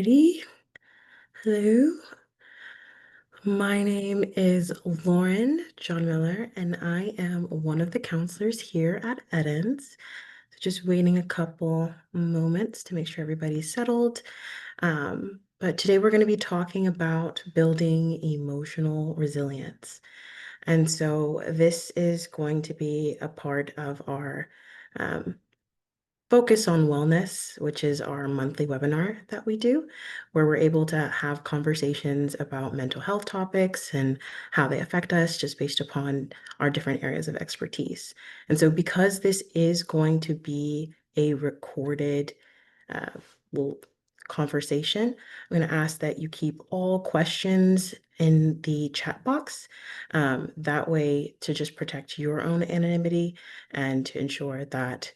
Alrighty. Hello. My name is Lauren John Miller, and I am one of the counselors here at Edens. So just waiting a couple moments to make sure everybody's settled. But today we're going to be talking about building emotional resilience. And so this is going to be a part of our um, Focus on Wellness, which is our monthly webinar that we do, where we're able to have conversations about mental health topics and how they affect us just based upon our different areas of expertise. And so, because this is going to be a recorded uh, little conversation, I'm going to ask that you keep all questions in the chat box. That way, to just protect your own anonymity and to ensure that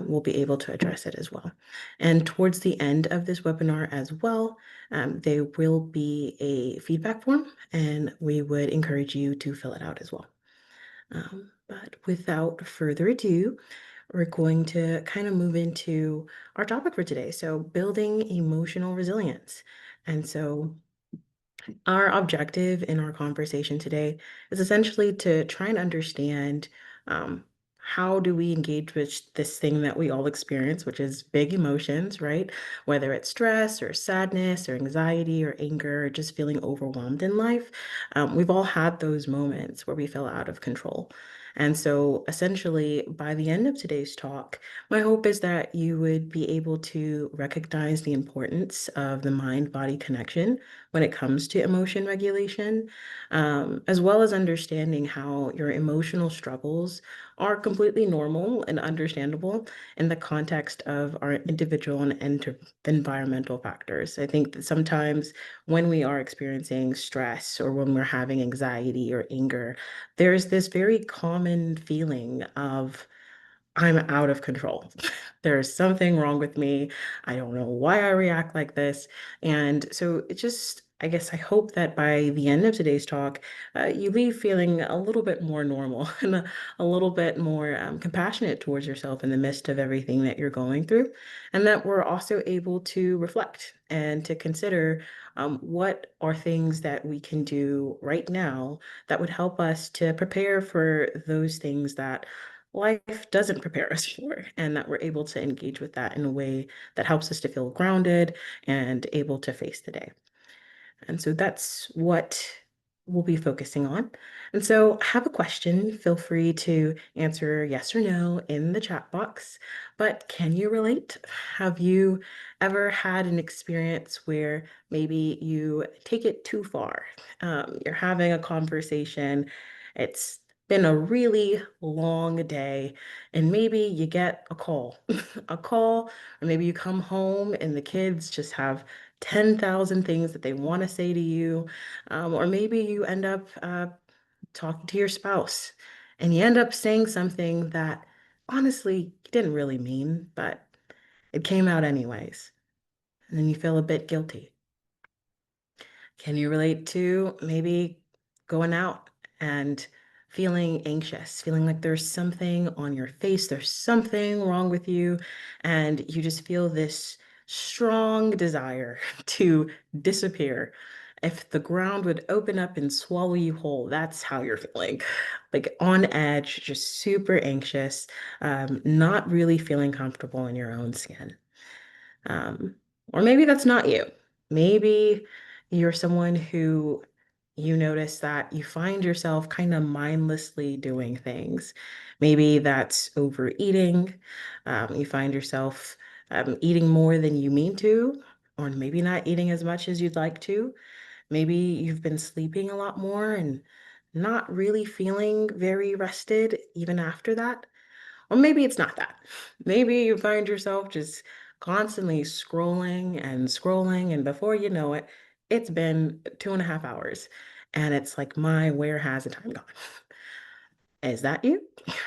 we'll be able to address it as well. And towards the end of this webinar as well, there will be a feedback form, and we would encourage you to fill it out as well. But without further ado, we're going to kind of move into our topic for today. So, building emotional resilience. And so, our objective in our conversation today is essentially to try and understand how do we engage with this thing that we all experience, which is big emotions, right? Whether it's stress or sadness or anxiety or anger or just feeling overwhelmed in life. We've all had those moments where we feel out of control. And so, essentially, by the end of today's talk, my hope is that you would be able to recognize the importance of the mind-body connection when it comes to emotion regulation, as well as understanding how your emotional struggles are completely normal and understandable in the context of our individual and environmental factors. I think that sometimes when we are experiencing stress or when we're having anxiety or anger, there's this very common feeling of I'm out of control. There's something wrong with me. I don't know why I react like this. And so it just, I guess I hope that by the end of today's talk, you leave feeling a little bit more normal and a little bit more compassionate towards yourself in the midst of everything that you're going through. And that we're also able to reflect and to consider what are things that we can do right now that would help us to prepare for those things that life doesn't prepare us for, and that we're able to engage with that in a way that helps us to feel grounded and able to face the day. And so that's what we'll be focusing on. And so, have a question, feel free to answer yes or no in the chat box. But can you relate? Have you ever had an experience where maybe you take it too far? You're having a conversation, it's been a really long day, and maybe you get a call, a call, or maybe you come home and the kids just have 10,000 things that they want to say to you. Or maybe you end up talking to your spouse and you end up saying something that honestly you didn't really mean, but it came out anyways. And then you feel a bit guilty. Can you relate to maybe going out and feeling anxious, feeling like there's something on your face, there's something wrong with you, and you just feel this strong desire to disappear? If the ground would open up and swallow you whole, that's how you're feeling. Like on edge, just super anxious, not really feeling comfortable in your own skin. Um, or maybe that's not you. Maybe you're someone who you notice that you find yourself kind of mindlessly doing things. Maybe that's overeating. You find yourself eating more than you mean to, or maybe not eating as much as you'd like to. Maybe you've been sleeping a lot more and not really feeling very rested even after that. Or maybe it's not that. Maybe you find yourself just constantly scrolling, and before you know it, it's been 2.5 hours. And it's like, where has the time gone? Is that you?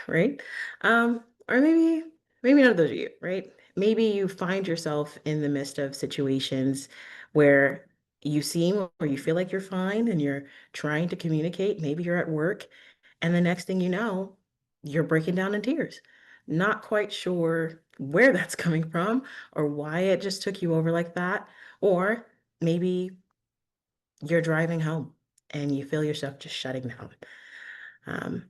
Right? Or maybe none of those are you, right? Maybe you find yourself in the midst of situations where you seem or you feel like you're fine and you're trying to communicate. Maybe you're at work, and the next thing you know, you're breaking down in tears. Not quite sure where that's coming from or why it just took you over like that. Or maybe you're driving home and you feel yourself just shutting down. Um,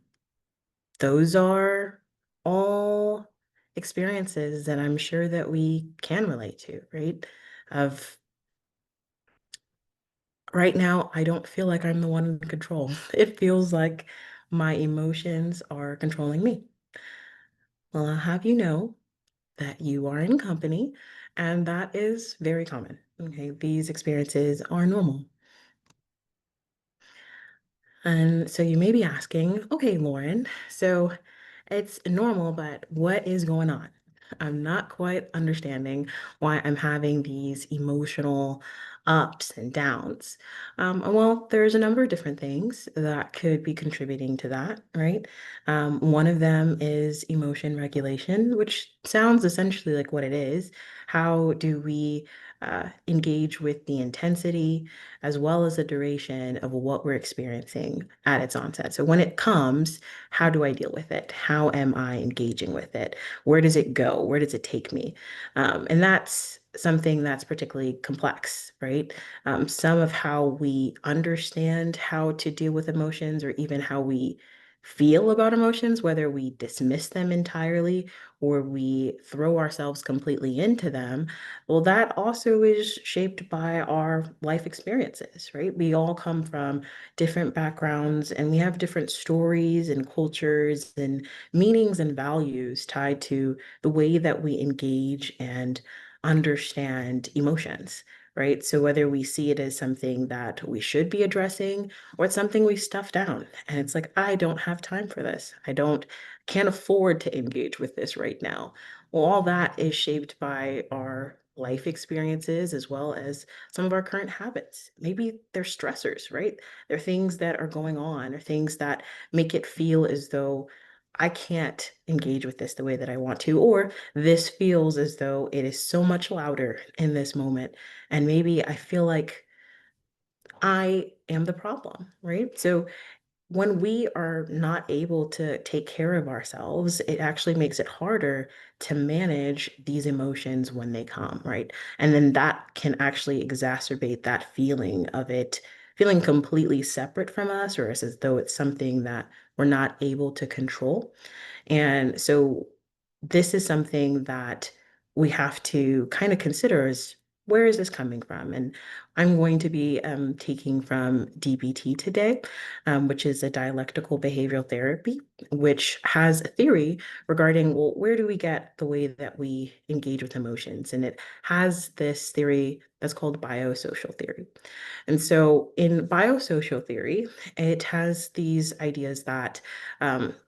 those are all experiences that I'm sure that we can relate to, right? Of right now, I don't feel like I'm the one in control. It feels like my emotions are controlling me. Well, I'll have you know that you are in company, and that is very common. Okay, these experiences are normal. And so you may be asking, okay, Lauren, so it's normal, but what is going on? I'm not quite understanding why I'm having these emotional ups and downs. Well, there's a number of different things that could be contributing to that, right? One of them is emotion regulation, which sounds essentially like what it is. How do we engage with the intensity as well as the duration of what we're experiencing at its onset? So when it comes, how do I deal with it? How am I engaging with it? Where does it go? Where does it take me? And that's something that's particularly complex, right? Some of how we understand how to deal with emotions or even how we feel about emotions, whether we dismiss them entirely or we throw ourselves completely into them, well, that also is shaped by our life experiences, right? We all come from different backgrounds and we have different stories and cultures and meanings and values tied to the way that we engage and understand emotions, right? So whether we see it as something that we should be addressing or it's something we stuff down and it's like, I don't have time for this. Can't afford to engage with this right now. Well, all that is shaped by our life experiences as well as some of our current habits. Maybe they're stressors, right? They're things that are going on or things that make it feel as though I can't engage with this the way that I want to, or this feels as though it is so much louder in this moment. And maybe I feel like I am the problem, right? So when we are not able to take care of ourselves, it actually makes it harder to manage these emotions when they come, right? And then that can actually exacerbate that feeling of it feeling completely separate from us, or as though it's something that we're not able to control. And so this is something that we have to kind of consider is where is this coming from? And I'm going to be taking from DBT today, which is a dialectical behavioral therapy, which has a theory regarding, well, where do we get the way that we engage with emotions? And it has this theory that's called biosocial theory. And so in biosocial theory, it has these ideas that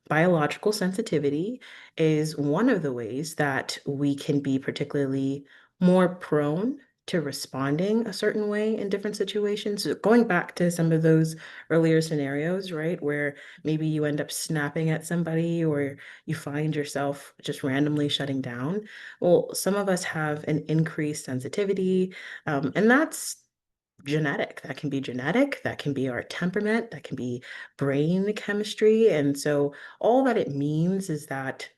biological sensitivity is one of the ways that we can be particularly more prone to responding a certain way in different situations. So going back to some of those earlier scenarios, right, where maybe you end up snapping at somebody or you find yourself just randomly shutting down. Well, some of us have an increased sensitivity, and that's genetic. That can be genetic, that can be our temperament, that can be brain chemistry. And so all that it means is that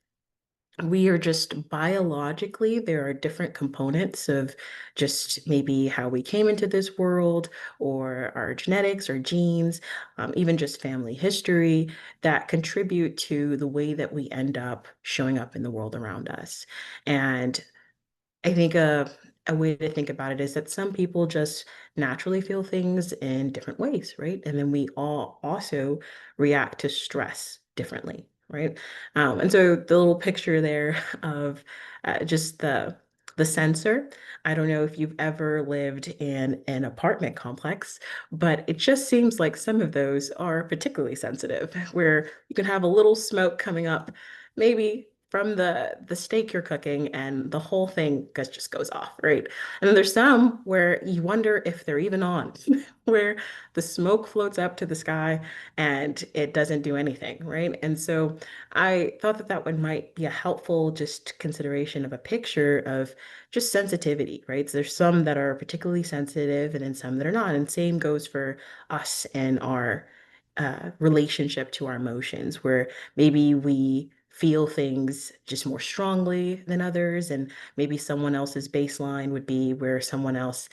we are just biologically, there are different components of just maybe how we came into this world, or our genetics or genes, even just family history that contribute to the way that we end up showing up in the world around us. And I think a way to think about it is that some people just naturally feel things in different ways, right? And then we all also react to stress differently, right? And so the little picture there of just the sensor. I don't know if you've ever lived in an apartment complex, but it just seems like some of those are particularly sensitive, where you can have a little smoke coming up, maybe from the steak you're cooking, and the whole thing just goes off, right? And then there's some where you wonder if they're even on, where the smoke floats up to the sky and it doesn't do anything, right? And so I thought that that one might be a helpful just consideration of a picture of just sensitivity, right? So there's some that are particularly sensitive and then some that are not. And same goes for us and our relationship to our emotions, where maybe we feel things just more strongly than others, and maybe someone else's baseline would be where someone else,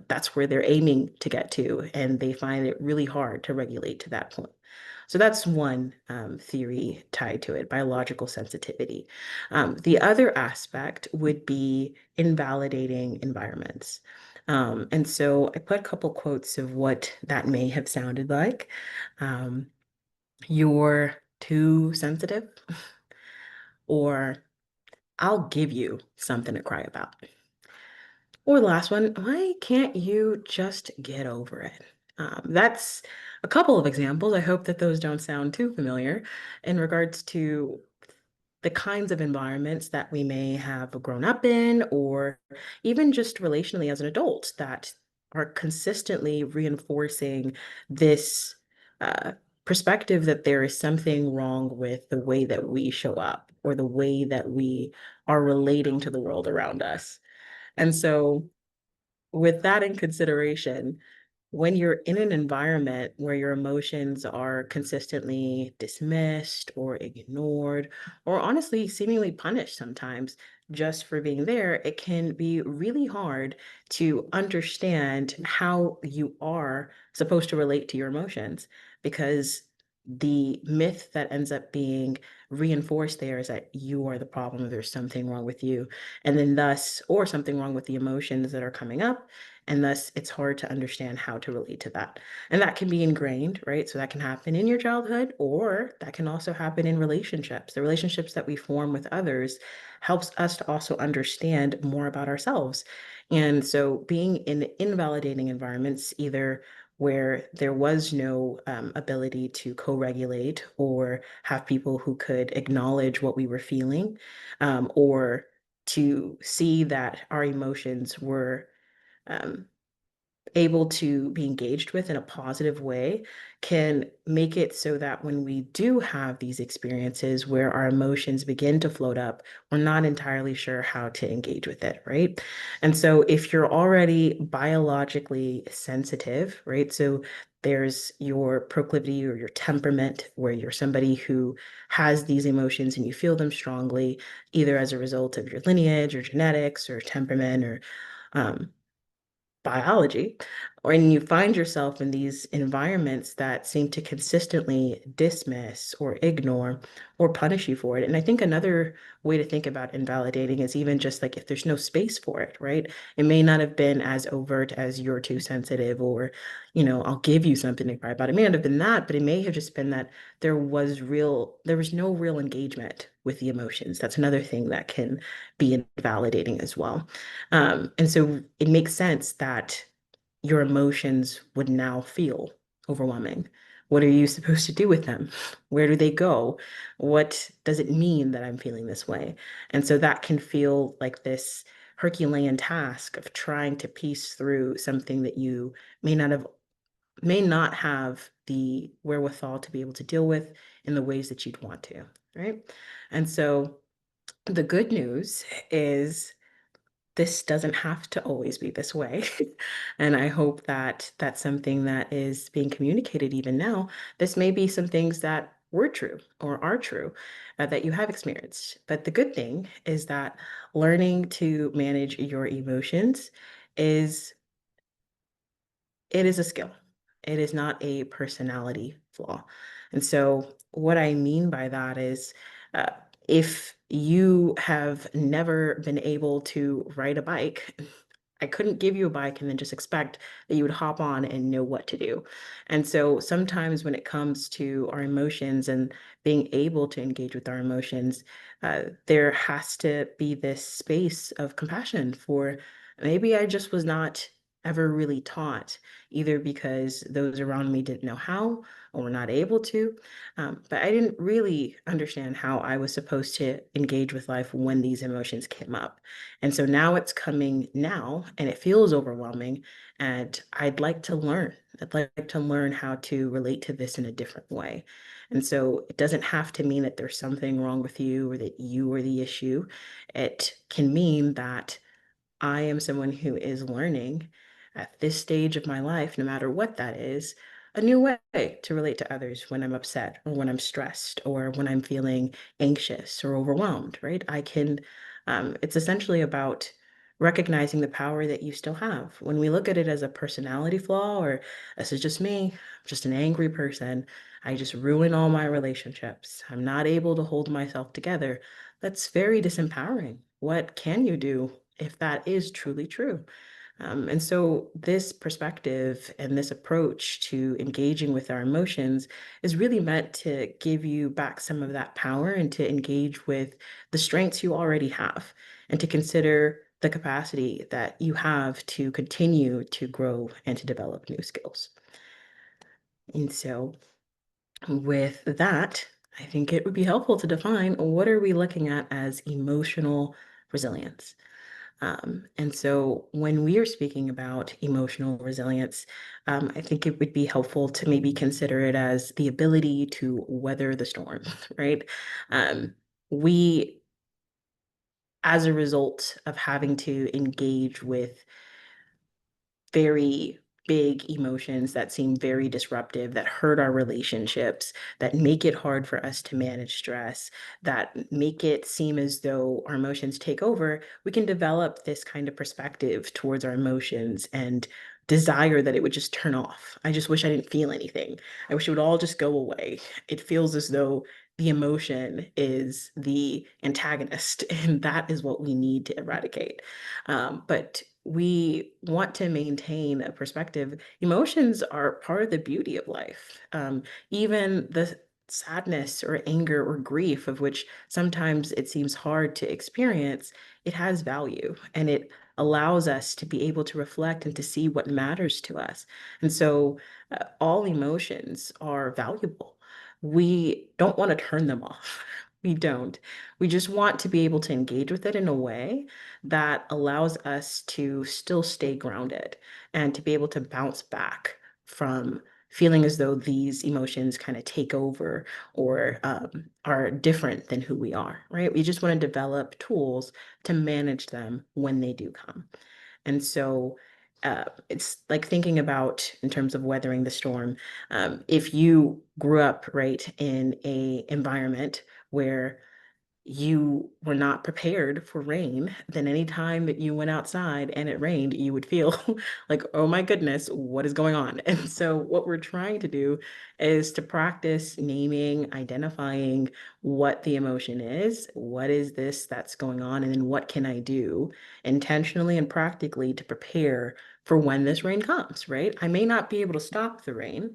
that's where they're aiming to get to, and they find it really hard to regulate to that point. So that's one theory tied to it, biological sensitivity. The other aspect would be invalidating environments. And so I put a couple quotes of what that may have sounded like. Um, you're too sensitive, or I'll give you something to cry about. Or the last one, why can't you just get over it? That's a couple of examples. I hope that those don't sound too familiar in regards to the kinds of environments that we may have grown up in, or even just relationally as an adult, that are consistently reinforcing this uh, perspective that there is something wrong with the way that we show up or the way that we are relating to the world around us. And so, with that in consideration, when you're in an environment where your emotions are consistently dismissed or ignored, or honestly, seemingly punished sometimes just for being there, it can be really hard to understand how you are supposed to relate to your emotions, because the myth that ends up being reinforced there is that you are the problem, there's something wrong with you, and then thus, or something wrong with the emotions that are coming up, and thus it's hard to understand how to relate to that. And that can be ingrained, right? So that can happen in your childhood, or that can also happen in relationships. The relationships that we form with others helps us to also understand more about ourselves. And so being in invalidating environments, either where there was no ability to co-regulate or have people who could acknowledge what we were feeling, or to see that our emotions were um, able to be engaged with in a positive way, can make it so that when we do have these experiences where our emotions begin to float up, we're not entirely sure how to engage with it, right? And so if you're already biologically sensitive, right? So there's your proclivity or your temperament, where you're somebody who has these emotions and you feel them strongly, either as a result of your lineage or genetics or temperament or um, biology, or and you find yourself in these environments that seem to consistently dismiss or ignore or punish you for it. And I think another way to think about invalidating is even just like if there's no space for it, right? It may not have been as overt as you're too sensitive, or, I'll give you something to cry about. It may not have been that, but it may have just been that there was no real engagement with the emotions. That's another thing that can be invalidating as well. And so it makes sense that your emotions would now feel overwhelming. What are you supposed to do with them? Where do they go? What does it mean that I'm feeling this way? And so that can feel like this Herculean task of trying to piece through something that you may not have may not have the wherewithal to be able to deal with in the ways that you'd want to, right? And so the good news is this doesn't have to always be this way. And I hope that that's something that is being communicated even now. This may be some things that were true or are true, that you have experienced. But the good thing is that learning to manage your emotions is it is a skill. It is not a personality flaw. And so, what I mean by that is, uh, if you have never been able to ride a bike, I couldn't give you a bike and then just expect that you would hop on and know what to do. And so sometimes when it comes to our emotions and being able to engage with our emotions, there has to be this space of compassion for maybe I just was not ever really taught, either because those around me didn't know how or were not able to. But I didn't really understand how I was supposed to engage with life when these emotions came up. And so now it's coming now and it feels overwhelming. And I'd like to learn. I'd like to learn how to relate to this in a different way. And so it doesn't have to mean that there's something wrong with you or that you are the issue. It can mean that I am someone who is learning at this stage of my life, no matter what that is, a new way to relate to others when I'm upset or when I'm stressed or when I'm feeling anxious or overwhelmed, right? It's essentially about recognizing the power that you still have. When we look at it as a personality flaw or this is just me, I'm just an angry person, I just ruin all my relationships, I'm not able to hold myself together, that's very disempowering. What can you do if that is truly true? And so, this perspective and this approach to engaging with our emotions is really meant to give you back some of that power and to engage with the strengths you already have and to consider the capacity that you have to continue to grow and to develop new skills. And so, with that, I think it would be helpful to define what are we looking at as emotional resilience. And so when we are speaking about emotional resilience, I think it would be helpful to maybe consider it as the ability to weather the storm, right? Um, we, as a result of having to engage with very big emotions that seem very disruptive, that hurt our relationships, that make it hard for us to manage stress, that make it seem as though our emotions take over, we can develop this kind of perspective towards our emotions and desire that it would just turn off. I just wish I didn't feel anything. I wish it would all just go away. It feels as though the emotion is the antagonist, and that is what we need to eradicate. But we want to maintain a perspective. Emotions are part of the beauty of life. Even the sadness or anger or grief, of which sometimes it seems hard to experience, it has value and it allows us to be able to reflect and to see what matters to us. And so, all emotions are valuable. We don't want to turn them off. We don't. We just want to be able to engage with it in a way that allows us to still stay grounded and to be able to bounce back from feeling as though these emotions kind of take over or are different than who we are, right? We just want to develop tools to manage them when they do come. And so it's like thinking about in terms of weathering the storm. If you grew up right in a environment where you were not prepared for rain, then anytime that you went outside and it rained, you would feel like, oh my goodness, what is going on? And so, what we're trying to do is to practice naming, identifying what the emotion is, what is this that's going on, and then what can I do intentionally and practically to prepare for when this rain comes, right? I may not be able to stop the rain,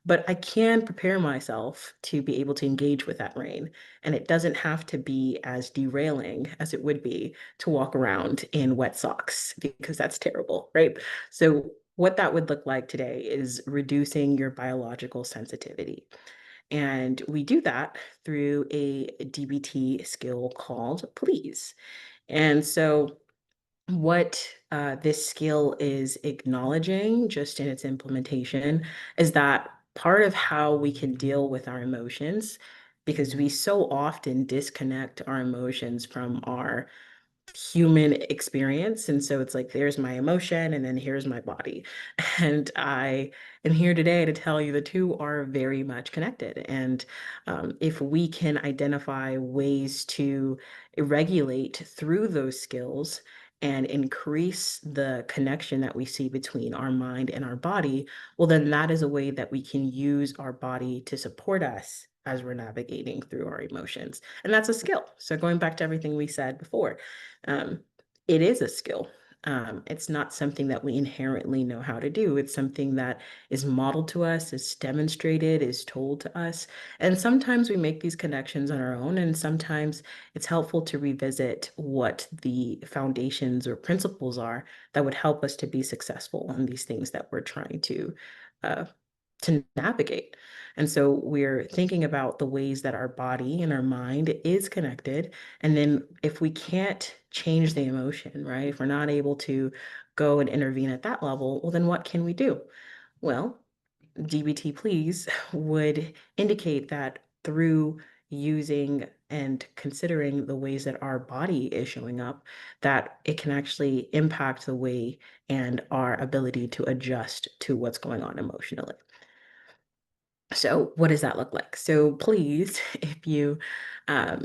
but I can prepare myself to be able to engage with that rain. And it doesn't have to be as derailing as it would be to walk around in wet socks because that's terrible, right? So, what that would look like today is reducing your biological sensitivity. And we do that through a DBT skill called please. And so, what this skill is acknowledging just in its implementation is that part of how we can deal with our emotions, because we so often disconnect our emotions from our human experience. And so it's like, there's my emotion, and then here's my body. And I am here today to tell you the two are very much connected. And if we can identify ways to regulate through those skills and increase the connection that we see between our mind and our body, well, then that is a way that we can use our body to support us as we're navigating through our emotions. And that's a skill. So going back to everything we said before, um, it is a skill. It's not something that we inherently know how to do. It's something that is modeled to us, is demonstrated, is told to us. And sometimes we make these connections on our own, and sometimes it's helpful to revisit what the foundations or principles are that would help us to be successful on these things that we're trying uh, to navigate. And so we're thinking about the ways that our body and our mind is connected. And then if we can't change the emotion, right? If we're not able to go and intervene at that level, well, then what can we do? Well, DBT please would indicate that through using and considering the ways that our body is showing up, that it can actually impact the way and our ability to adjust to what's going on emotionally. So, what does that look like? So, please, if you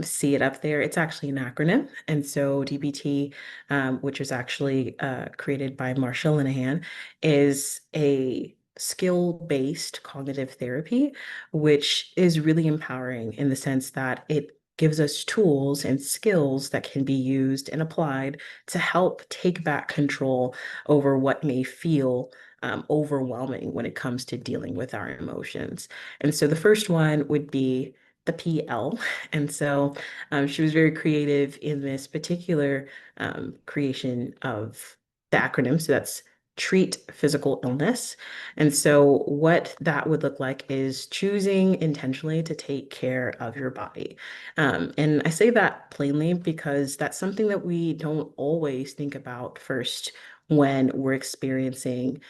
see it up there, it's actually an acronym. And so, DBT, which was actually created by Marshall Linehan, is a skill-based cognitive therapy, which is really empowering in the sense that it gives us tools and skills that can be used and applied to help take back control over what may feel overwhelming when it comes to dealing with our emotions. And so the first one would be the PL. And so she was very creative in this particular creation of the acronym. So that's treat physical illness. And so what that would look like is choosing intentionally to take care of your body. And I say that plainly because that's something that we don't always think about first when we're experiencing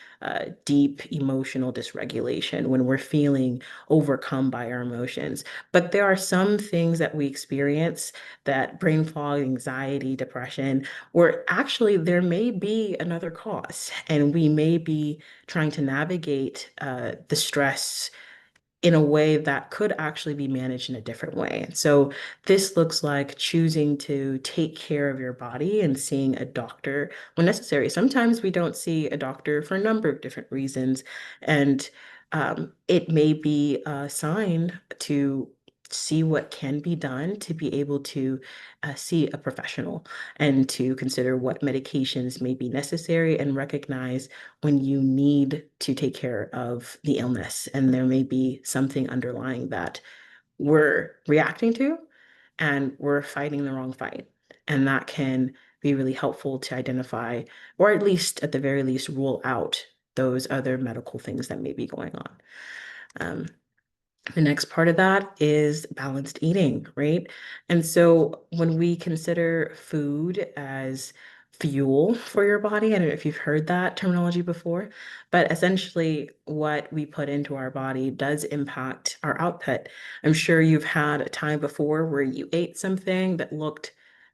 deep emotional dysregulation, when we're feeling overcome by our emotions. But there are some things that we experience, that brain fog, anxiety, depression, where actually there may be another cause, and we may be trying to navigate the stress in a way that could actually be managed in a different way. So this looks like choosing to take care of your body and seeing a doctor when necessary. Sometimes we don't see a doctor for a number of different reasons, and it may be a sign to see what can be done to be able to see a professional and to consider what medications may be necessary and recognize when you need to take care of the illness. And there may be something underlying that we're reacting to and we're fighting the wrong fight. And that can be really helpful to identify, or at least at the very least, rule out those other medical things that may be going on. Um, the next part of that is balanced eating, right? And so when we consider food as fuel for your body, I don't know if you've heard that terminology before, but essentially what we put into our body does impact our output. I'm sure you've had a time before where you ate something that looked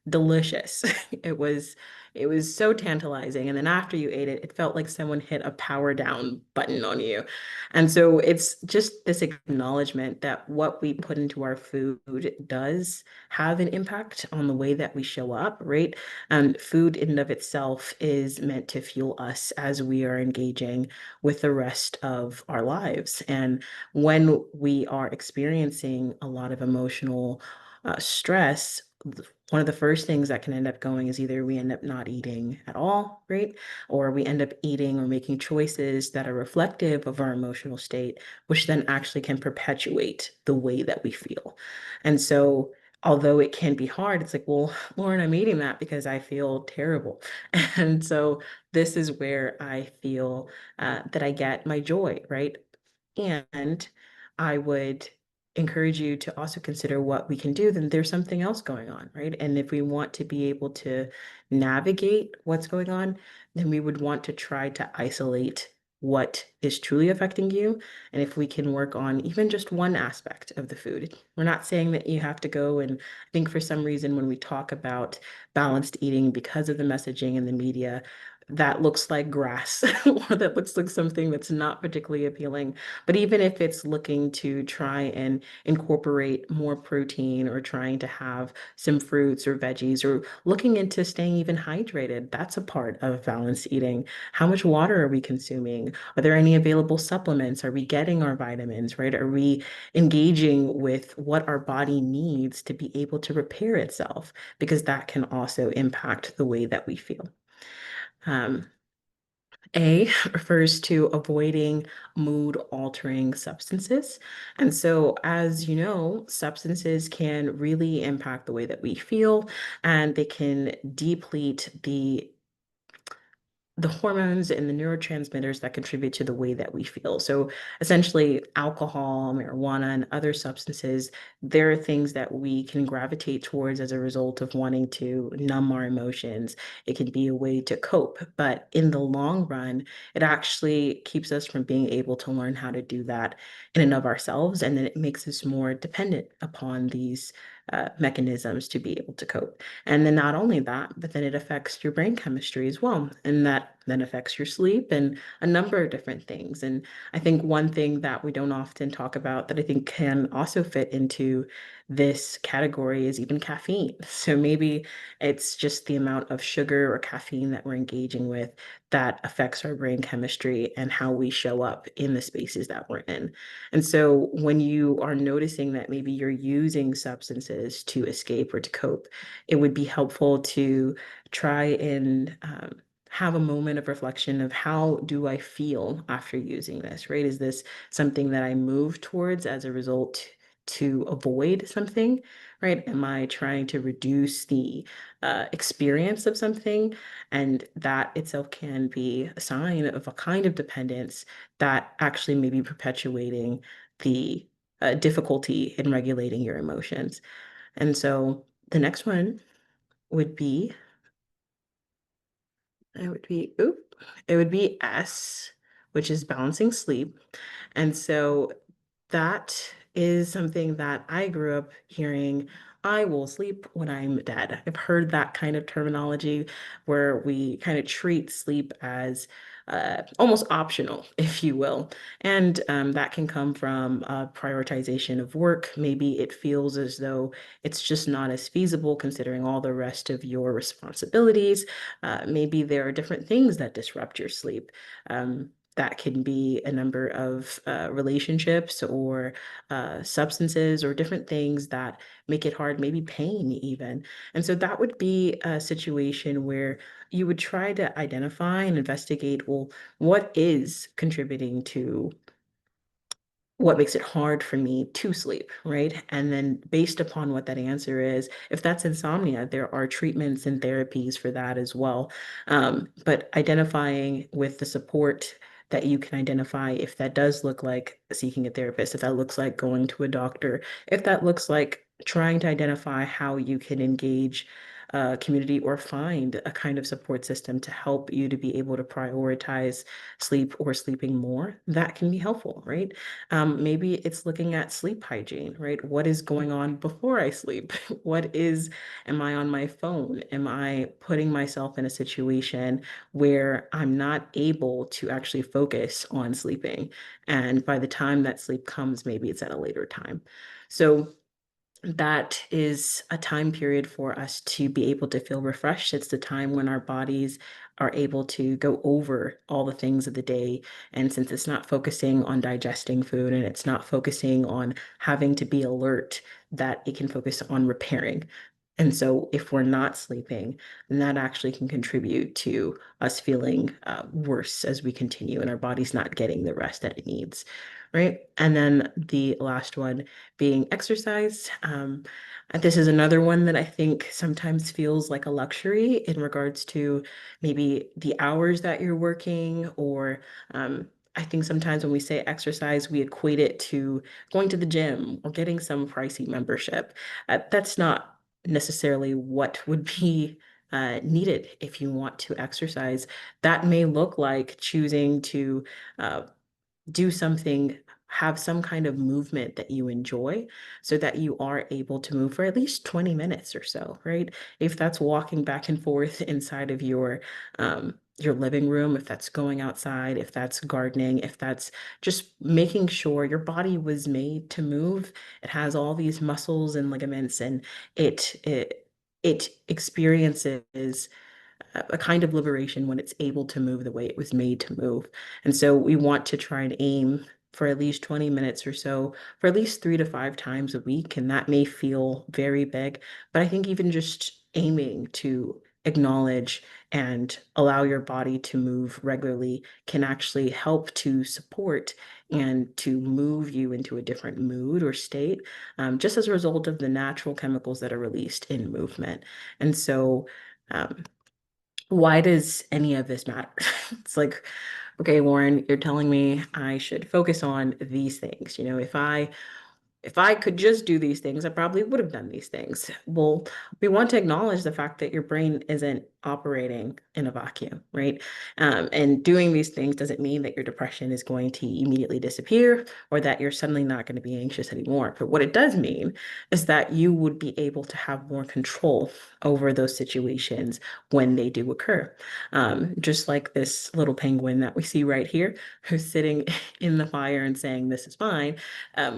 delicious. It was it was so tantalizing. And then after you ate it, it felt like someone hit a power down button on you. And so it's just this acknowledgement that what we put into our food does have an impact on the way that we show up, right? And food in and of itself is meant to fuel us as we are engaging with the rest of our lives. And when we are experiencing a lot of emotional stress, one of the first things that can end up going is either we end up not eating at all, right? Or we end up eating or making choices that are reflective of our emotional state, which then actually can perpetuate the way that we feel. And so, although it can be hard, it's like, well, Lauren, I'm eating that because I feel terrible. And so, this is where I feel that I get my joy, right? And I would encourage you to also consider what we can do, then there's something else going on, right? And if we want to be able to navigate what's going on, then we would want to try to isolate what is truly affecting you. And if we can work on even just one aspect of the food, we're not saying that you have to go. And I think for some reason, when we talk about balanced eating, because of the messaging in the media, that looks like grass or that looks like something that's not particularly appealing. But even if it's looking to try and incorporate more protein or trying to have some fruits or veggies or looking into staying even hydrated, that's a part of balanced eating. How much water are we consuming? Are there any available supplements? Are we getting our vitamins, right? Are we engaging with what our body needs to be able to repair itself? Because that can also impact the way that we feel. Um, A refers to avoiding mood altering substances. And so, as you know, substances can really impact the way that we feel, and they can deplete the hormones and the neurotransmitters that contribute to the way that we feel. So essentially, alcohol, marijuana, and other substances, there are things that we can gravitate towards as a result of wanting to numb our emotions. It can be a way to cope, but in the long run, it actually keeps us from being able to learn how to do that in and of ourselves. And then it makes us more dependent upon these mechanisms to be able to cope. And then not only that, but then it affects your brain chemistry as well. And that then affects your sleep and a number of different things. And I think one thing that we don't often talk about that I think can also fit into this category is even caffeine. So maybe it's just the amount of sugar or caffeine that we're engaging with that affects our brain chemistry and how we show up in the spaces that we're in. And so when you are noticing that maybe you're using substances to escape or to cope, it would be helpful to try and have a moment of reflection of how do I feel after using this, right? Is this something that I move towards as a result to avoid something, right? Am I trying to reduce the experience of something? And that itself can be a sign of a kind of dependence that actually may be perpetuating the difficulty in regulating your emotions. And so the next one would be, it would be S, which is balancing sleep. And so that is something that I grew up hearing. I will sleep when I'm dead. I've heard that kind of terminology where we kind of treat sleep as almost optional, if you will. And that can come from a prioritization of work. Maybe it feels as though it's just not as feasible considering all the rest of your responsibilities. Maybe there are different things that disrupt your sleep. That can be a number of relationships or substances or different things that make it hard, maybe pain even. And so that would be a situation where you would try to identify and investigate, well, what is contributing to what makes it hard for me to sleep, right? And then based upon what that answer is, if that's insomnia, there are treatments and therapies for that as well. But identifying with the support that you can identify if that does look like seeking a therapist, if that looks like going to a doctor, if that looks like trying to identify how you can engage community or find a kind of support system to help you to be able to prioritize sleep or sleeping more, that can be helpful, right? Maybe it's looking at sleep hygiene, right? What is going on before I sleep? Am I on my phone? Am I putting myself in a situation where I'm not able to actually focus on sleeping? And by the time that sleep comes, maybe it's at a later time. So that is a time period for us to be able to feel refreshed. It's the time when our bodies are able to go over all the things of the day. And since it's not focusing on digesting food and it's not focusing on having to be alert, that it can focus on repairing. And so if we're not sleeping, then that actually can contribute to us feeling worse as we continue and our body's not getting the rest that it needs, right? And then the last one being exercise. And this is another one that I think sometimes feels like a luxury in regards to maybe the hours that you're working, or I think sometimes when we say exercise, we equate it to going to the gym or getting some pricey membership. That's not necessarily what would be needed if you want to exercise. That may look like choosing to uh, do something, have some kind of movement that you enjoy so that you are able to move for at least 20 minutes or so, right? If that's walking back and forth inside of your living room, if that's going outside, if that's gardening, if that's just making sure your body was made to move, it has all these muscles and ligaments and it experiences a kind of liberation when it's able to move the way it was made to move. And so we want to try and aim for at least 20 minutes or so for at least 3 to 5 times a week. And that may feel very big, but I think even just aiming to acknowledge and allow your body to move regularly can actually help to support and to move you into a different mood or state, just as a result of the natural chemicals that are released in movement. And so, um, why does any of this matter? It's like, okay, Warren, you're telling me I should focus on these things. If I if I could just do these things, I probably would have done these things. Well, we want to acknowledge the fact that your brain isn't operating in a vacuum, right? And doing these things doesn't mean that your depression is going to immediately disappear or that you're suddenly not going to be anxious anymore. But what it does mean is that you would be able to have more control over those situations when they do occur. Just like this little penguin that we see right here, who's sitting in the fire and saying, "This is fine."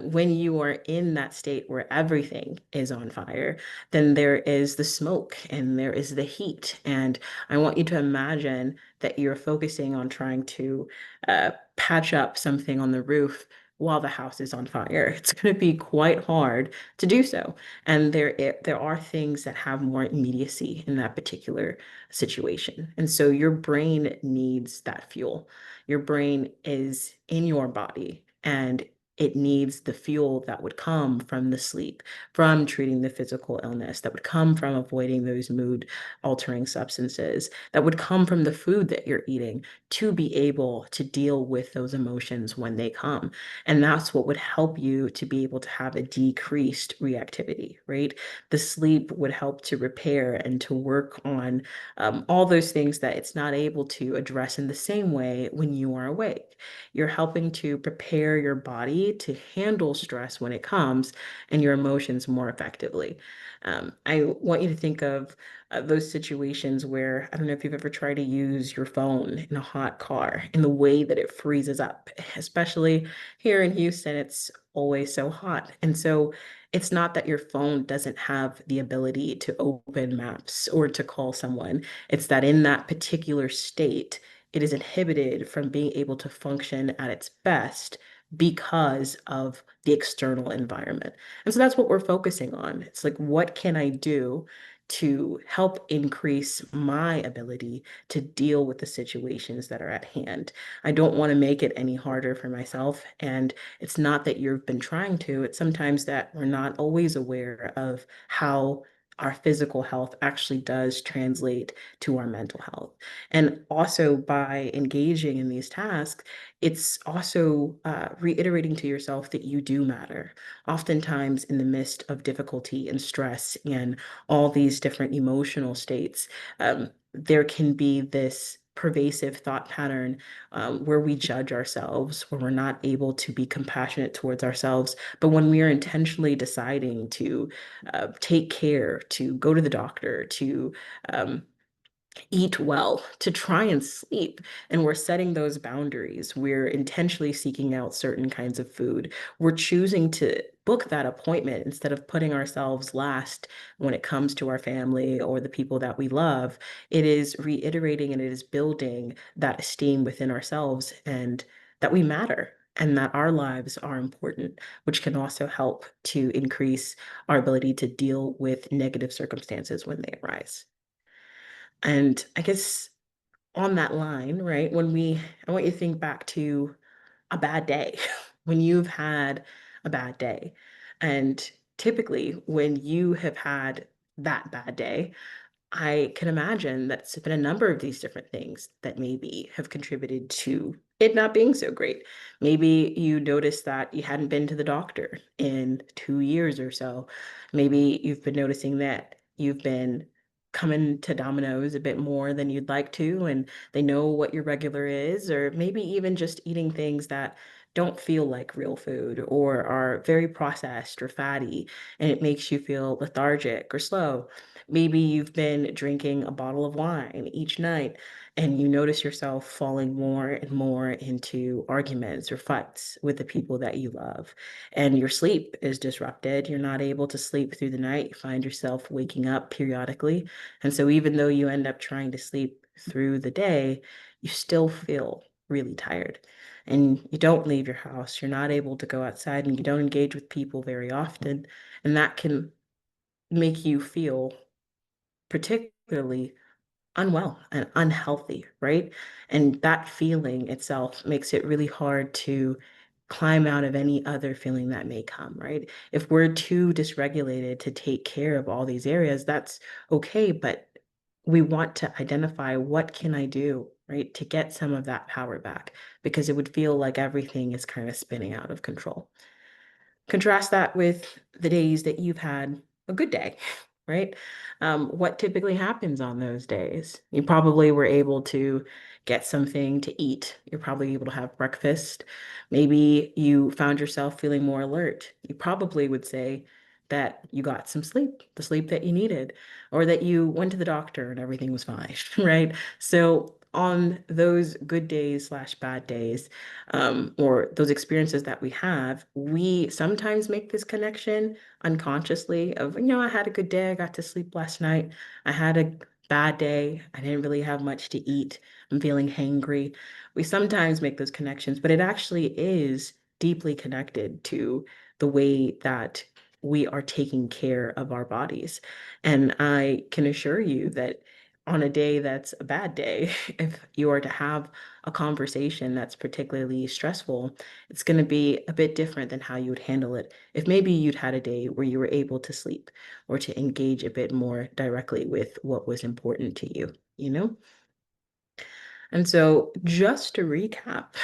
When you are in that state where everything is on fire, then there is the smoke and there is the heat. And I want you to imagine that you're focusing on trying to patch up something on the roof while the house is on fire. It's going to be quite hard to do so. And there are things that have more immediacy in that particular situation. And so your brain needs that fuel. Your brain is in your body, and it needs the fuel that would come from the sleep, from treating the physical illness, that would come from avoiding those mood altering substances, that would come from the food that you're eating to be able to deal with those emotions when they come. And that's what would help you to be able to have a decreased reactivity, right? The sleep would help to repair and to work on all those things that it's not able to address in the same way when you are awake. You're helping to prepare your body to handle stress when it comes and your emotions more effectively. I want you to think of those situations where I don't know if you've ever tried to use your phone in a hot car and the way that it freezes up, especially here in Houston, it's always so hot. And so it's not that your phone doesn't have the ability to open maps or to call someone. It's that in that particular state, it is inhibited from being able to function at its best because of the external environment. And so that's what we're focusing on. It's like, what can I do to help increase my ability to deal with the situations that are at hand? I don't want to make it any harder for myself. And it's not that you've been trying to, it's sometimes that we're not always aware of how our physical health actually does translate to our mental health. And also by engaging in these tasks, it's also reiterating to yourself that you do matter. Oftentimes, in the midst of difficulty and stress and all these different emotional states, there can be this pervasive thought pattern where we judge ourselves, where we're not able to be compassionate towards ourselves. But when we are intentionally deciding to take care, to go to the doctor, to um, eat well, to try and sleep. And we're setting those boundaries. We're intentionally seeking out certain kinds of food. We're choosing to book that appointment instead of putting ourselves last when it comes to our family or the people that we love. It is reiterating and it is building that esteem within ourselves and that we matter. And that our lives are important, which can also help to increase our ability to deal with negative circumstances when they arise. And I guess on that line, right, I want you to think back to a bad day, when you've had a bad day. And typically, when you have had that bad day, I can imagine that it's been a number of these different things that maybe have contributed to it not being so great. Maybe you noticed that you hadn't been to the doctor in 2 years or so. Maybe you've been noticing that you've been coming to Domino's a bit more than you'd like to, and they know what your regular is, or maybe even just eating things that don't feel like real food or are very processed or fatty, and it makes you feel lethargic or slow. Maybe you've been drinking a bottle of wine each night and you notice yourself falling more and more into arguments or fights with the people that you love. And your sleep is disrupted. You're not able to sleep through the night. You find yourself waking up periodically. And so, even though you end up trying to sleep through the day, you still feel really tired. And you don't leave your house. You're not able to go outside and you don't engage with people very often. And that can make you feel particularly unwell and unhealthy, right? And that feeling itself makes it really hard to climb out of any other feeling that may come, right? If we're too dysregulated to take care of all these areas, that's okay, but we want to identify what can I do, right, to get some of that power back because it would feel like everything is kind of spinning out of control. Contrast that with the days that you've had a good day, right? What typically happens on those days? You probably were able to get something to eat. You're probably able to have breakfast. Maybe you found yourself feeling more alert. You probably would say that you got some sleep, the sleep that you needed, or that you went to the doctor and everything was fine, right? So on those good days slash bad days, or those experiences that we have, we sometimes make this connection unconsciously of, I had a good day, I got to sleep last night. I had a bad day, I didn't really have much to eat. I'm feeling hangry. We sometimes make those connections, but it actually is deeply connected to the way that we are taking care of our bodies. And I can assure you that on a day that's a bad day, if you are to have a conversation that's particularly stressful, it's going to be a bit different than how you would handle it if maybe you'd had a day where you were able to sleep or to engage a bit more directly with what was important to you, you know? And so, just to recap,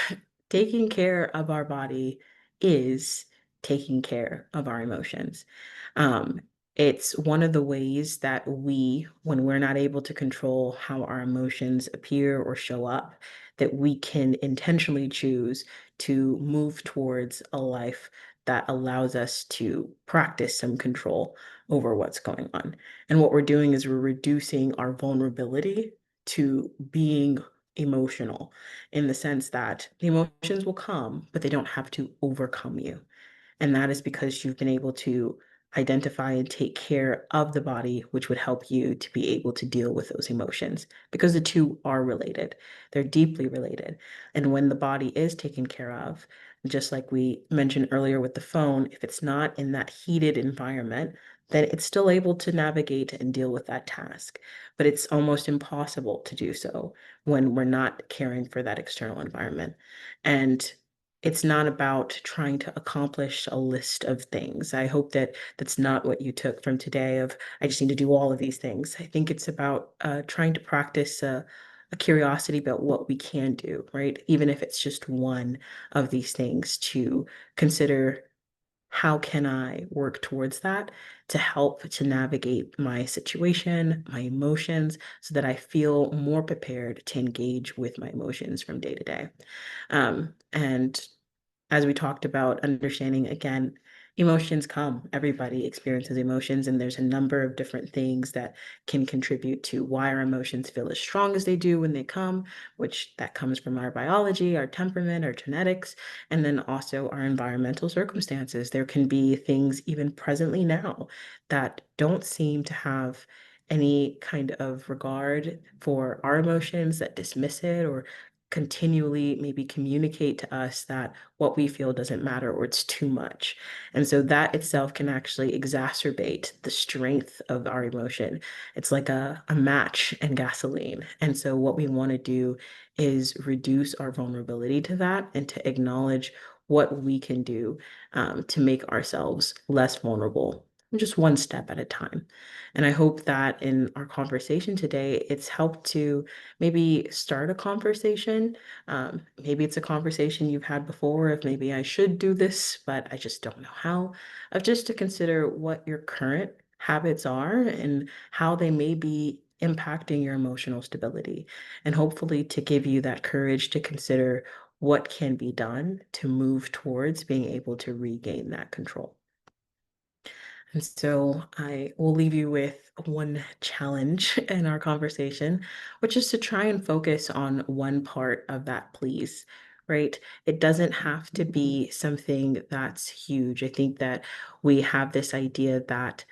taking care of our body is taking care of our emotions. Um, it's one of the ways that when we're not able to control how our emotions appear or show up, that we can intentionally choose to move towards a life that allows us to practice some control over what's going on. And what we're doing is we're reducing our vulnerability to being emotional in the sense that the emotions will come, but they don't have to overcome you. And that is because you've been able to identify and take care of the body, which would help you to be able to deal with those emotions because the two are related. They're deeply related. And when the body is taken care of, just like we mentioned earlier with the phone, if it's not in that heated environment, then it's still able to navigate and deal with that task. But it's almost impossible to do so when we're not caring for that external environment. And it's not about trying to accomplish a list of things. I hope that that's not what you took from today of I just need to do all of these things. I think it's about trying to practice a curiosity about what we can do, right? Even if it's just one of these things to consider how can I work towards that to help to navigate my situation, my emotions, so that I feel more prepared to engage with my emotions from day to day. And as we talked about, understanding again, emotions come. Everybody experiences emotions, and there's a number of different things that can contribute to why our emotions feel as strong as they do when they come, which that comes from our biology, our temperament, our genetics, and then also our environmental circumstances. There can be things even presently now that don't seem to have any kind of regard for our emotions that dismiss it or continually maybe communicate to us that what we feel doesn't matter or it's too much. And so that itself can actually exacerbate the strength of our emotion. It's like a match and gasoline. And so what we want to do is reduce our vulnerability to that and to acknowledge what we can do to make ourselves less vulnerable, just one step at a time. And I hope that in our conversation today, it's helped to maybe start a conversation. Maybe it's a conversation you've had before of maybe I should do this, but I just don't know how. Of just to consider what your current habits are and how they may be impacting your emotional stability, and hopefully to give you that courage to consider what can be done to move towards being able to regain that control. And so I will leave you with one challenge in our conversation, which is to try and focus on one part of that please, right? It doesn't have to be something that's huge. I think that we have this idea that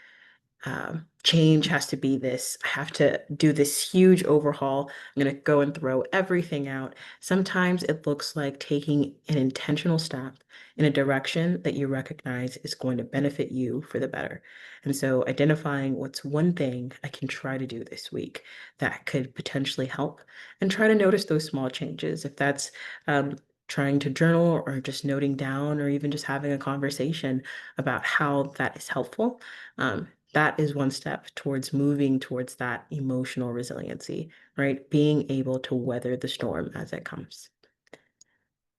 change has to be this. I have to do this huge overhaul. I'm going to go and throw everything out. Sometimes it looks like taking an intentional step in a direction that you recognize is going to benefit you for the better. And so identifying what's one thing I can try to do this week that could potentially help and try to notice those small changes. If that's trying to journal or just noting down or even just having a conversation about how that is helpful. That is one step towards moving towards that emotional resiliency, right? Being able to weather the storm as it comes.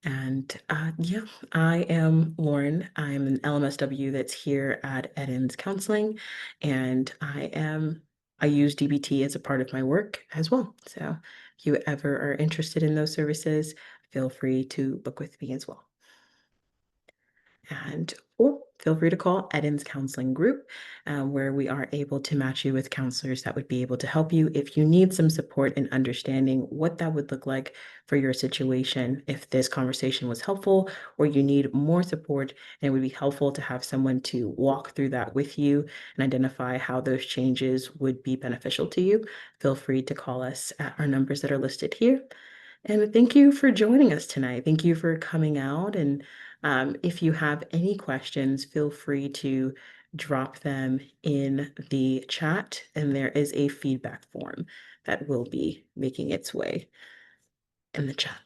And yeah, I am Lauren. I'm an LMSW that's here at Eden's Counseling, and I use DBT as a part of my work as well. So if you ever are interested in those services, feel free to book with me as well. And or feel free to call Eden's Counseling Group, where we are able to match you with counselors that would be able to help you if you need some support in understanding what that would look like for your situation. If this conversation was helpful, or you need more support, and it would be helpful to have someone to walk through that with you and identify how those changes would be beneficial to you, feel free to call us at our numbers that are listed here. And thank you for joining us tonight. Thank you for coming out. And if you have any questions, feel free to drop them in the chat. And there is a feedback form that will be making its way in the chat.